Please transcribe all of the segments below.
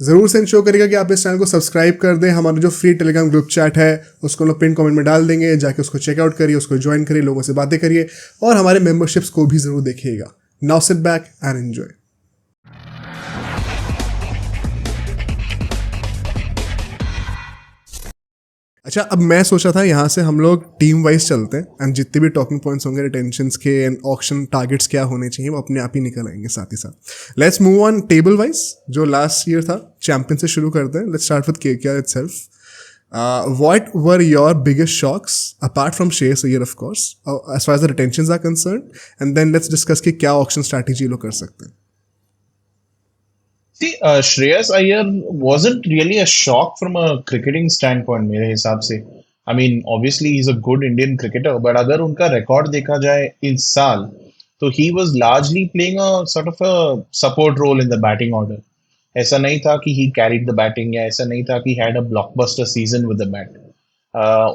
ज़रूर से इंश्योर करेगा कि आप इस चैनल को सब्सक्राइब कर दें। हमारा जो फ्री टेलीग्राम ग्रुप चैट है उसको लोग पिन कमेंट में डाल देंगे, जाके उसको चेकआउट करिए, उसको ज्वाइन करिए, लोगों से बातें करिए और हमारे मेंबरशिप्स को भी ज़रूर देखिएगा। Now sit back and enjoy. अच्छा, अब मैं सोचा था यहाँ से हम लोग टीम वाइज चलते हैं एंड जितने भी टॉकिंग पॉइंट्स होंगे रिटेंशंस के एंड ऑक्शन टारगेट्स क्या होने चाहिए वो अपने आप ही निकल आएंगे साथ ही साथ। Let's move on table wise. जो लास्ट ईयर था चैंपियन से शुरू करते हैं। Let's start with KKR itself. What were your biggest shocks apart from Shreyas Iyer of course as far as the retentions are concerned, and then let's discuss कि क्या auction strategy लोग कर सकते हैं। See, Shreyas Iyer wasn't really a shock from a cricketing standpoint मेरे हिसाब से. I mean, obviously he's a good Indian cricketer, but अगर उनका record देखा जाए इस साल, तो he was largely playing a sort of a support role in the batting order. ऐसा नहीं था कि he carried the batting या ऐसा नहीं था कि he had a blockbuster season with the bat.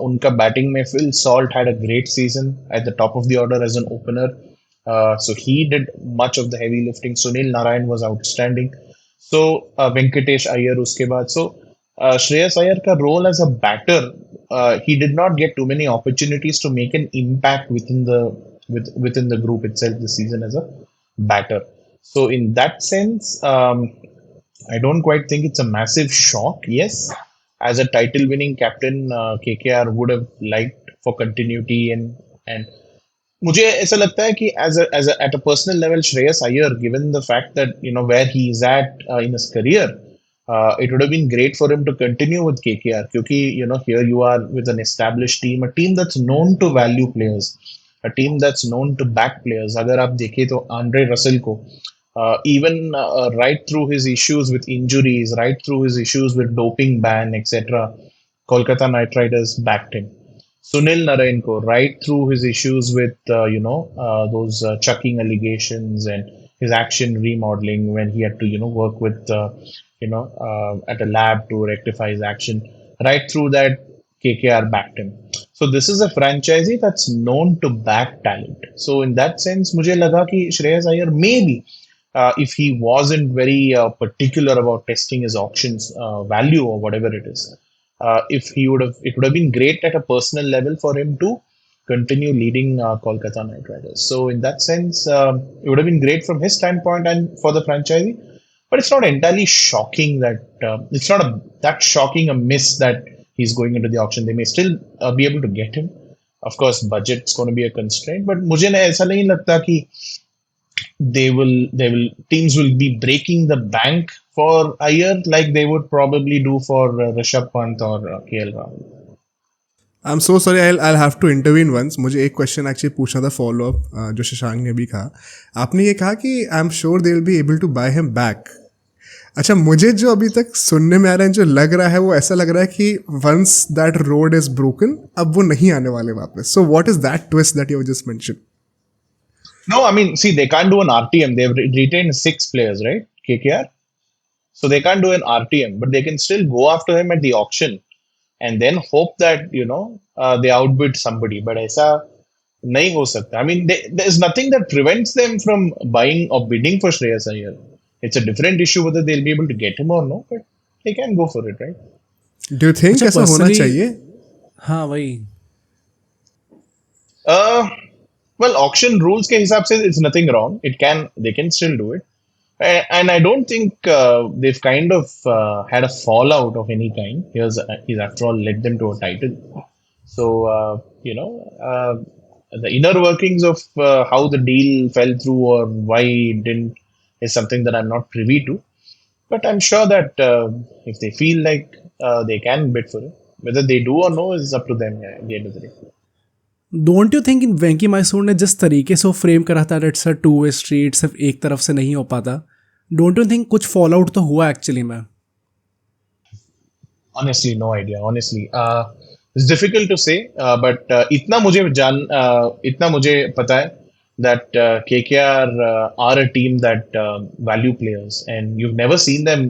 उनका बैटिंग में Phil Salt had a great season at the top of the order as an opener. So he did much of the heavy lifting. Sunil Narayan was outstanding. So Venkatesh Iyer उसके बाद. So Shreyas Iyer का role as a batter, he did not get too many opportunities to make an impact within the group itself this season as a batter. So in that sense, I don't quite think it's a massive shock. Yes, as a title-winning captain, KKR would have liked for continuity and मुझे ऐसा लगता है कि at a personal level, Shreyas Iyer, given the fact that where he is at in his career, it would have been great for him to continue with KKR. क्योंकि here you are with an established team, a team that's known to value players, a team that's known to back players. अगर आप देखें तो Andre Russell को even right through his issues with injuries, right through his issues with doping ban, etc., Kolkata Knight Riders backed him. Sunil Narayan ko, right through his issues with those chucking allegations and his action remodeling when he had to work with at a lab to rectify his action, right through that KKR backed him. So this is a franchisee that's known to back talent. So in that sense, मुझे लगा कि Shreyas Iyer maybe if he wasn't very particular about testing his auctions value or whatever it is. If he it would have been great at a personal level for him to continue leading Kolkata Knight Riders. So in that sense, it would have been great from his standpoint and for the franchisee. But it's not entirely shocking that it's not that shocking a miss that he's going into the auction. They may still be able to get him. Of course, budget's going to be a constraint. But मुझे ऐसा नहीं लगता कि teams will be breaking the bank for Iyer like they would probably do for Rishabh Pant or KL Rahul. I'm so sorry, I'll have to intervene once. मुझे एक question actually पूछना था follow up जो शशांक ने भी कहा। आपने ये कहा कि I am sure they will be able to buy him back. अच्छा, मुझे जो अभी तक सुनने में आ रहा है, जो लग रहा है वो ऐसा लग रहा है कि once that road is broken अब वो नहीं आने वाले वापस। So what is that twist that you just mention? No, I mean, see, they can't do an RTM. They've retained 6 players, right? KKR. So they can't do an RTM, but they can still go after him at the auction and then hope that, they outbid somebody. But ऐसा नहीं हो सकता. I mean, there's nothing that prevents them from buying or bidding for Shreyas Iyer. It's a different issue whether they'll be able to get him or no, but they can go for it, right? Do you think ऐसा होना चाहिए? हाँ वही। Well, auction rules के हिसाब से it's nothing wrong. They can still do it. And I don't think they've kind of had a fallout of any kind. He's after all led them to a title. So, the inner workings of how the deal fell through or why it didn't is something that I'm not privy to. But I'm sure that if they feel like they can bid for it, whether they do or no is up to them at the end of the day. Don't you think in Venky Mysore ने जिस तरीके से वो frame करा था it's a two way street, सिर्फ एक तरफ से नहीं हो पाता, डोंट यू थिंक कुछ फॉल आउट तो हुआ एक्चुअली में? Honestly, no idea. Honestly, it's difficult to say. But इतना मुझे पता है that KKR are a team that value players, and you've never seen them,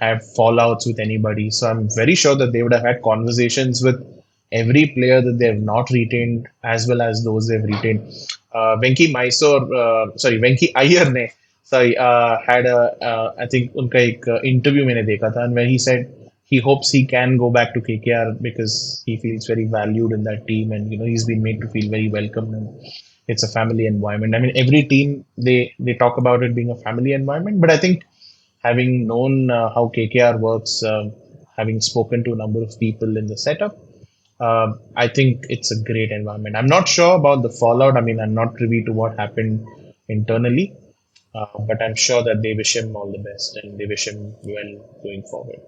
have fallouts with anybody. So I'm very sure that they would have had conversations with every player that they have not retained as well as those they've retained. Venki Iyer ने sorry, had a I think उनका एक interview मैंने देखा था, and where he said he hopes he can go back to KKR because he feels very valued in that team, and he's been made to feel very welcome, and it's a family environment. I mean, every team they talk about it being a family environment, but I think having known how KKR works, having spoken to a number of people in the setup, I think it's a great environment. I'm not sure about the fallout. I mean, I'm not privy to what happened internally, but I'm sure that they wish him all the best and they wish him well going forward.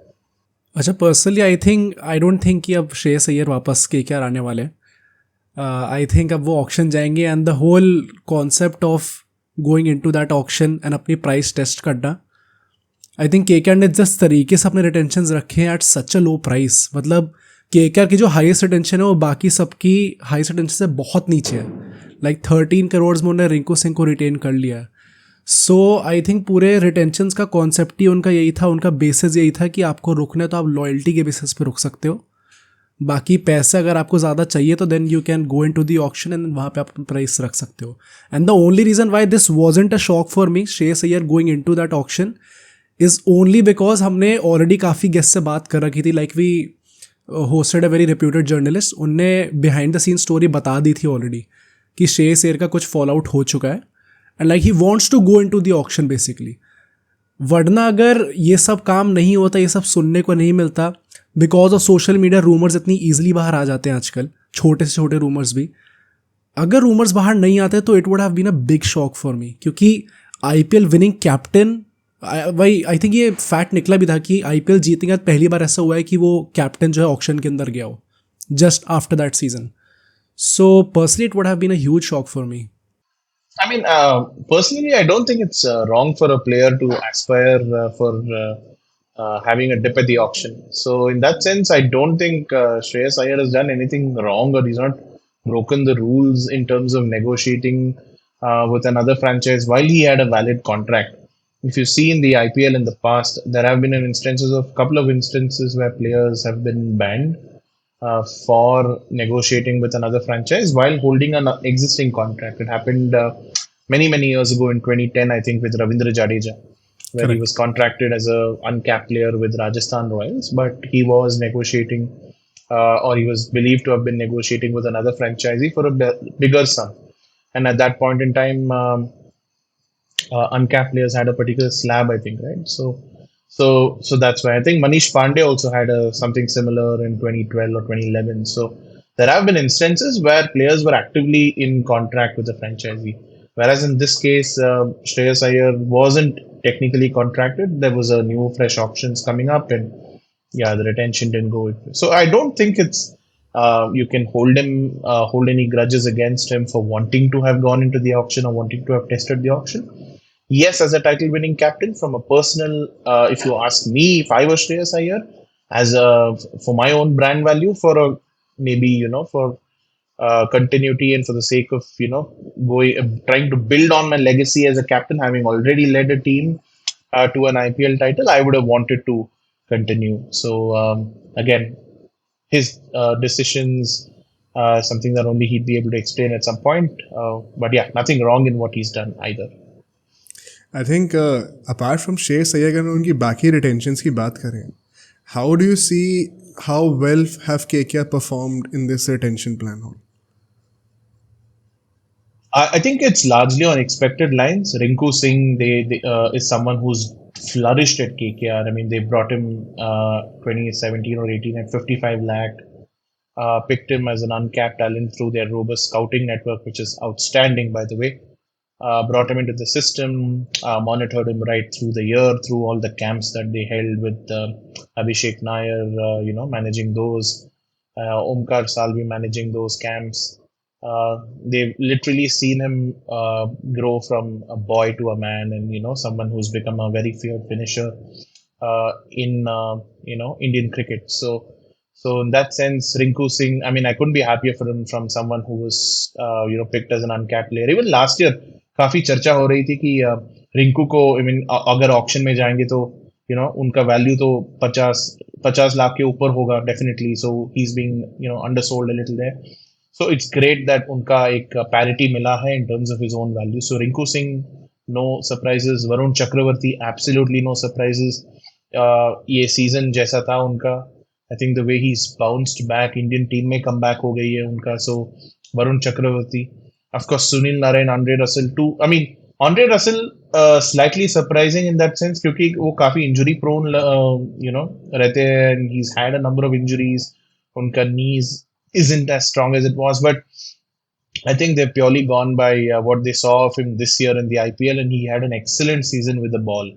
अच्छा, personally I don't think कि अब श्रेयस अय्यर वापस के आने वाले हैं. I think अब वो ऑक्शन जाएंगे and the whole concept of going in to that auction and अपनी प्राइस टेस्ट करना. आई थिंक के ने जिस तरीके से अपने रिटेंशन रखे हैं at such a low price, मतलब के की जो हाईएस्ट रिटेंशन है वो बाकी सबकी हाईएस्ट रिटेंशन से बहुत नीचे है. लाइक 13 करोड़ में उन्होंने रिंकू सिंह को रिटेन कर लिया है. सो आई थिंक पूरे रिटेंशंस का कॉन्सेप्ट ही उनका यही था, उनका बेसिस यही था कि आपको रुकना है तो आप लॉयल्टी के बेसिस पे रुक सकते हो. बाकी पैसे अगर आपको ज़्यादा चाहिए तो then you can go in to the auction and वहाँ पे आप प्राइस रख सकते हो. And the only reason why this wasn't a shock for me, Shreyas Iyer going in to that auction, is only because हमने ऑलरेडी काफ़ी गेस्ट से बात कर रखी थी. Like we hosted a very reputed journalist, उनने बिहाइंड द सीन स्टोरी बता दी थी ऑलरेडी कि श्रेयस अय्यर का कुछ फॉल आउट हो चुका है and like he wants to go in to the auction basically. वरना अगर ये सब काम नहीं होता, ये सब सुनने को नहीं मिलता, because of social media rumours इतनी ईजिली बाहर आ जाते हैं आजकल, छोटे से छोटे रूमर्स भी. अगर रूमर्स बाहर नहीं आते तो it would have been a big shock for me, क्योंकि आईपीएल विनिंग कैप्टन, भाई आई थिंक ये फैक्ट निकला भी था कि आईपीएल जीतने के बाद पहली बार ऐसा हुआ है कि वो कैप्टन जो है ऑक्शन के अंदर गया हो just after that season. So personally it would have been a huge shock for me. I mean, personally, I don't think it's wrong for a player to aspire for having a dip at the auction. So, in that sense, I don't think Shreyas Iyer has done anything wrong, or he's not broken the rules in terms of negotiating with another franchise while he had a valid contract. If you see in the IPL in the past, there have been couple of instances where players have been banned for negotiating with another franchise while holding an existing contract. It happened many years ago in 2010, I think, with Ravindra Jadeja, where he Correct. was contracted as a uncapped player with Rajasthan Royals, but he was negotiating, or he was believed to have been negotiating with another franchisee for a bigger sum. And at that point in time, uncapped players had a particular slab, I think, right? So that's why I think Manish Pandey also had something similar in 2012 or 2011. So there have been instances where players were actively in contract with the franchisee, whereas in this case, Shreyas Iyer wasn't technically contracted. There was a new fresh options coming up, and yeah, the retention didn't go with it. So I don't think it's you can hold any grudges against him for wanting to have gone into the auction or wanting to have tested the auction. Yes, as a title winning captain, from a personal, if you ask me, if I was Shreyas Iyer, as a for my own brand value, for a maybe for continuity and for the sake of going trying to build on my legacy as a captain, having already led a team to an IPL title, I would have wanted to continue. So again, his decisions, something that only he'd be able to explain at some point. But yeah, nothing wrong in what he's done either. I think apart from Shreyas Iyer, अगर उनकी बाकी रिटेंशंस की बात करें, how do you see how well have KKR performed in this retention plan? I think it's largely on expected lines. Rinku Singh, they is someone who's flourished at KKR. I mean, they brought him 2017 or 18 at 55 lakh. Picked him as an uncapped talent through their robust scouting network, which is outstanding, by the way. Brought him into the system, monitored him right through the year, through all the camps that they held with Abhishek Nair, managing those, Omkar Salvi managing those camps. They've literally seen him grow from a boy to a man, and someone who's become a very feared finisher in Indian cricket. So in that sense, Rinku Singh, I mean, I couldn't be happier for him from someone who was picked as an uncapped player. Even last year, काफी चर्चा हो रही थी कि रिंकू को, I mean, अगर auction में जाएंगे तो उनका वैल्यू तो 50 लाख के ऊपर होगा definitely. So he is being undersold a little there. So it's great that उनका एक parity मिला है in terms of his own value. So Rinku Singh no surprises. Varun Chakravarti, absolutely no surprises. ये season जैसा था उनका, I think the way he's bounced back, Indian team में comeback हो गई है उनका. So Varun Chakravarti, of course Sunil Narine, Andre Russell too. I mean Andre Russell slightly surprising in that sense क्योंकि वो काफी injury prone रहते हैं, and he's had a number of injuries. उनका knees isn't as strong as it was, but I think they've purely gone by what they saw of him this year in the IPL, and he had an excellent season with the ball.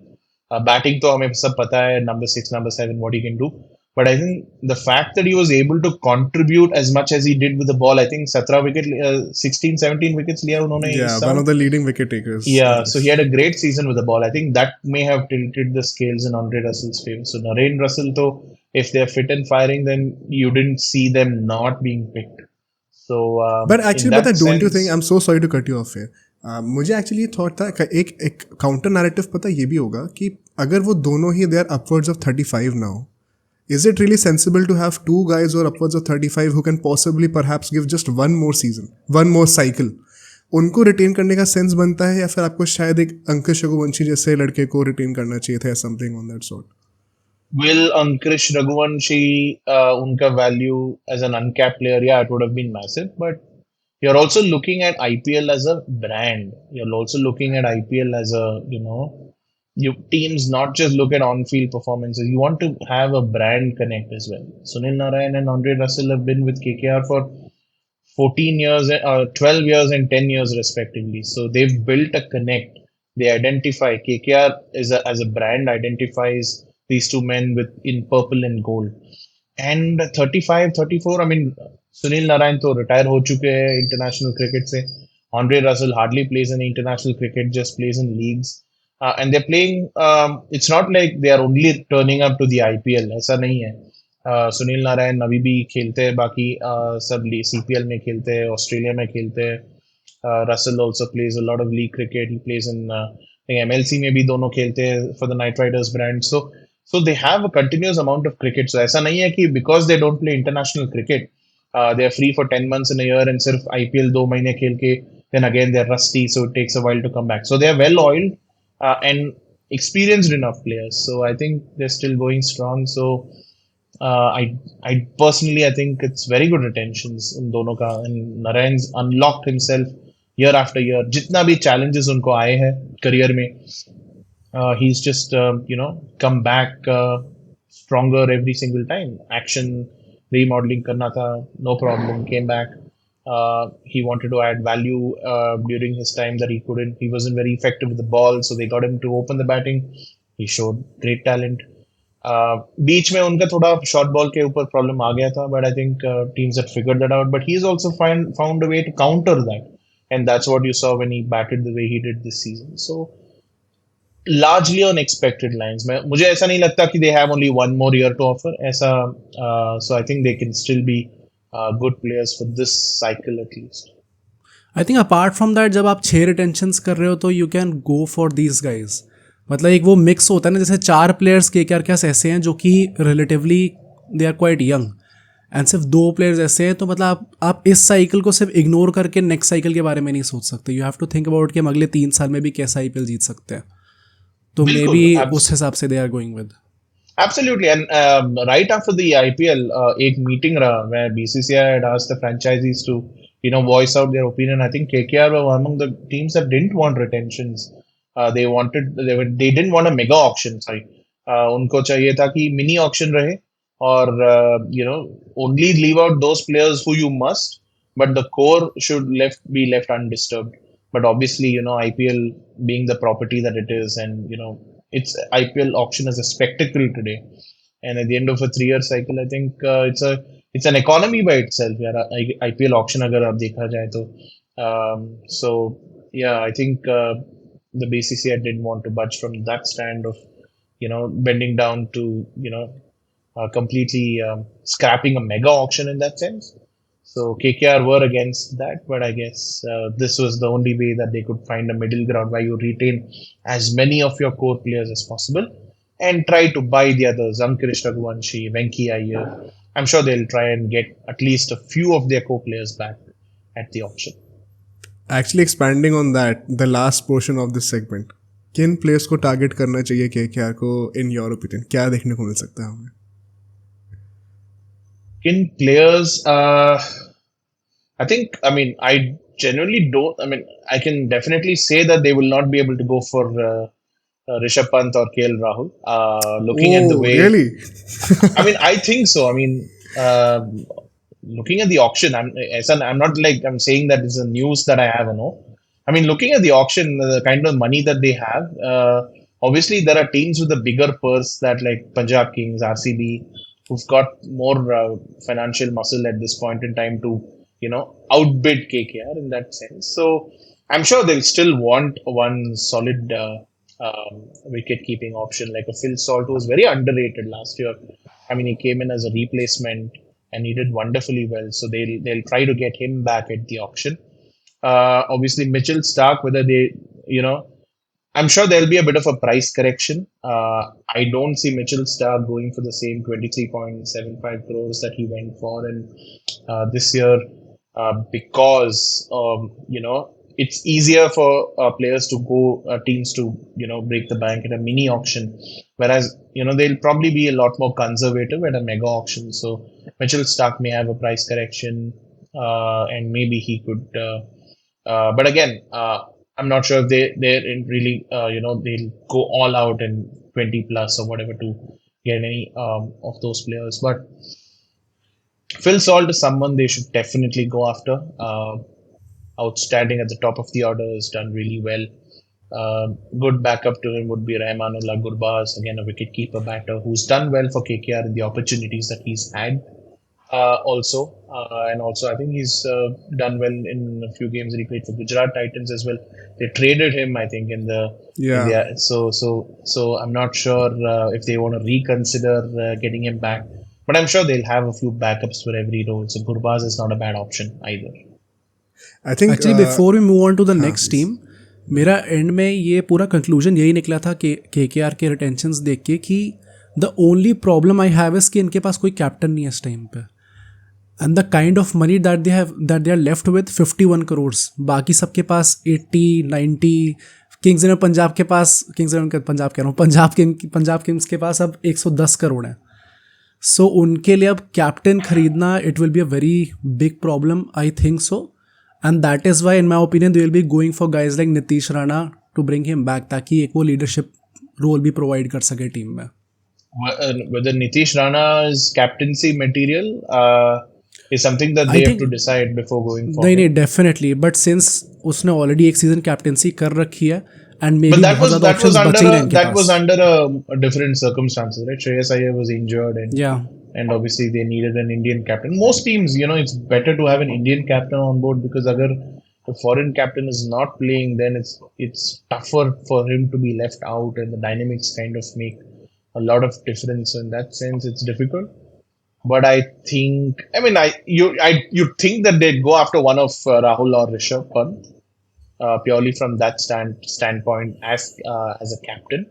Batting, to हमें सब पता है, number 6, number 7, what he can do. But I think the fact that he was able to contribute as much as he did with the ball, I think 17 wicket, 16, 17 wickets लिया उन्होंने Yeah, इस one साल. of the leading wicket takers. Yeah, so he had a great season with the ball. I think that may have tilted the scales in Andre Russell's favor. So Naren Russell, though, if they're fit and firing, then you didn't see them not being picked. So but in actually पता that है, don't you think, sense, I am so sorry to cut you off here, मुझे actually ये thought था एक counter narrative पता ये भी होगा कि अगर वो दोनों ही they are upwards of 35 now, is it really sensible to have two guys और upwards of 35 who can possibly perhaps give just one more season, one more cycle? उनको रिटेन करने का सेंस बनता है, या फिर आपको शायद एक अंकुश रघुवंशी जैसे लड़के को रिटेन करना चाहिए था, something on that sort? will Ankush Raghuvanshi, unka value as an uncapped player, yeah, it would have been massive. But you're also looking at IPL as a brand. You're also looking at IPL as a, you teams not just look at on-field performances. You want to have a brand connect as well. Sunil Narayan and Andre Russell have been with KKR for 14 years, 12 years and 10 years respectively. So they've built a connect. They identify, KKR as a brand identifies these two men with in purple and gold. And 35, 34, I mean, Sunil Narayan to retire ho chuke hai international cricket se. Andre Russell hardly plays in international cricket, just plays in leagues. And they're playing, it's not like they are only turning up to the IPL. ऐसा नहीं है. सुनील नारायण अभी भी खेलते हैं, बाकी सब CPL में खेलते हैं, ऑस्ट्रेलिया में खेलते हैं. Russell also plays a lot of league cricket, he plays in MLC में भी दोनों खेलते हैं for the Knight Riders brand. So they have a continuous amount of cricket. So ऐसा नहीं है कि because they don't play international cricket they are free for 10 months in a year and सिर्फ आईपीएल 2 महीने खेल के then again they're rusty, so it takes a while to come back. So they're well oiled and experienced enough players. So I think they're still going strong. So I personally I think it's very good retentions in दोनों का. And Narayan's unlocked himself year after year. जितना भी challenges उनको आए हैं career में, he's just come back stronger every single time. Action remodeling करना था, no problem, came back. He wanted to add value during his time that he couldn't. He wasn't very effective with the ball, so they got him to open the batting. He showed great talent. बीच में उनका थोड़ा short ball के ऊपर problem आ गया था, but I think teams had figured that out. But he is also found a way to counter that, and that's what you saw when he batted the way he did this season. So largely on expected lines. मुझे ऐसा नहीं लगता कि they have only one more year to offer. ऐसा so I think they can still be good players for this cycle at least. I think apart from that, जब आप 6 रिटेंशंस कर रहे हो तो you can go for these guys. मतलब एक वो मिक्स होता है ना, जैसे 4 प्लेयर्स केकेआर के पास ऐसे हैं जो कि relatively they are quite young, and सिर्फ 2 प्लेयर्स ऐसे हैं. तो मतलब आप इस साइकिल को सिर्फ इग्नोर करके नेक्स्ट साइकिल के बारे में नहीं सोच सकते. You have to think about कि हम अगले 3 साल में भी कैसा आईपीएल जीत सकते हैं. तो मे बी उस हिसाब से they are going with. Absolutely, and right after the IPL, एक meeting रहा where BCCI had asked the franchisees to, voice out their opinion. I think KKR were among the teams that didn't want retentions. They didn't want a mega auction. Sorry, उनको चाहिए था कि mini auction रहे और only leave out those players who you must, but the core should be left undisturbed. But obviously, IPL being the property that it is, and it's IPL auction as a spectacle today. And at the end of a 3-year cycle, I think it's an economy by itself. यार IPL auction अगर आप देखा जाए तो, so yeah, I think the BCCI didn't want to budge from that stand of bending down to completely scrapping a mega auction in that sense. So KKR were against that, but I guess this was the only way that they could find a middle ground where you retain as many of your core players as possible and try to buy the others. Ankush Raghuvanshi, Venki Iyer. I'm sure they'll try and get at least a few of their core players back at the auction. Actually expanding on that, the last portion of this segment, किन players को target करना चाहिए KKR को in your opinion? क्या देखने को मिल सकता है हमें? In players, I mean, I genuinely don't. I mean, I can definitely say that they will not be able to go for Rishabh Pant or KL Rahul. Looking at the Oh, way, really? I mean, I think so. I mean, looking at the auction, I'm not like I'm saying that it's a news that I have. No, I mean, looking at the auction, the kind of money that they have. Obviously, there are teams with a bigger purse that like Punjab Kings, RCB, who've got more financial muscle at this point in time to outbid KKR in that sense. So I'm sure they'll still want one solid wicket keeping option like a Phil Salt, who was very underrated last year. I mean, he came in as a replacement and he did wonderfully well. So they'll try to get him back at the auction. Obviously, Mitchell Stark, whether they, I'm sure there'll be a bit of a price correction. I don't see Mitchell Stark going for the same 23.75 crores that he went for in this year because, it's easier for players to go, teams to, break the bank at a mini auction. Whereas, they'll probably be a lot more conservative at a mega auction. So Mitchell Stark may have a price correction and maybe he could, but again, I'm not sure if they're really, they'll go all out in 20 plus or whatever to get any of those players. But Phil Salt is someone they should definitely go after. Outstanding at the top of the order, has done really well. Good backup to him would be Rahmanullah Gurbaz, again a wicket-keeper batter who's done well for KKR in the opportunities that he's had. And also I think he's done well in a few games that he played for Gujarat Titans as well. They traded him, I think, in the so I'm not sure if they want to reconsider getting him back. But I'm sure they'll have a few backups for every role. So Gurbaz is not a bad option either. I think actually before we move on to the next team, मेरा and में ये पूरा conclusion यही निकला था कि KKR के रिटेंशंस देख के कि the only problem I have is कि इनके पास कोई कैप्टन नहीं है इस टाइम पे, and the kind of money that they are left with 51 crores, बाकी सबके पास 80-90, किंग्स इलेवन पंजाब के पास, पंजाब किंग्स के पास अब 110 करोड़ है. सो उनके लिए अब कैप्टन खरीदना it will be a very big problem, I think so. And that is why, in my opinion, they will be going for guys like Nitish Rana to bring him back, ताकि एक वो leadership role भी provide कर सके team में. Whether Nitish Rana's captaincy material is something that they have to decide before going forward. नहीं, definitely. But since उसने already एक season captaincy कर रखी है, and maybe that was under a different circumstances, right? Shreyas Iyer was injured, and obviously they needed an Indian captain. Most teams, it's better to have an Indian captain on board because agar the foreign captain is not playing, then it's tougher for him to be left out, and the dynamics kind of make a lot of difference. In that sense, it's difficult. But I think, you think that they'd go after one of Rahul or Rishabh Pant purely from that standpoint as a captain.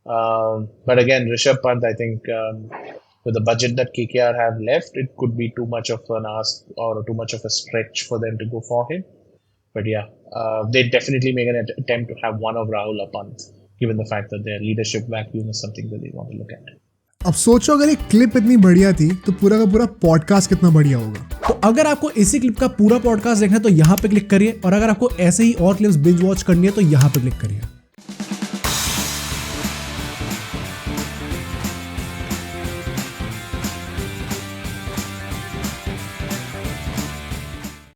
But again, Rishabh Pant, I think. With the budget that KKR have left, it could be too much of an ask or too much of a stretch for them to go for him. But they definitely make an attempt to have one of Rahul or Pant, given the fact that their leadership vacuum is something that they want to look at. अब सोचो अगर एक clip इतनी बढ़िया थी तो पूरा का पूरा पॉडकास्ट कितना बढ़िया होगा. तो अगर आपको इसी क्लिप का पूरा पॉडकास्ट देखना है तो यहाँ पे क्लिक करिए, और अगर आपको ऐसे ही और क्लिप्स बिंज वॉच करनी है तो यहाँ पे क्लिक करिए.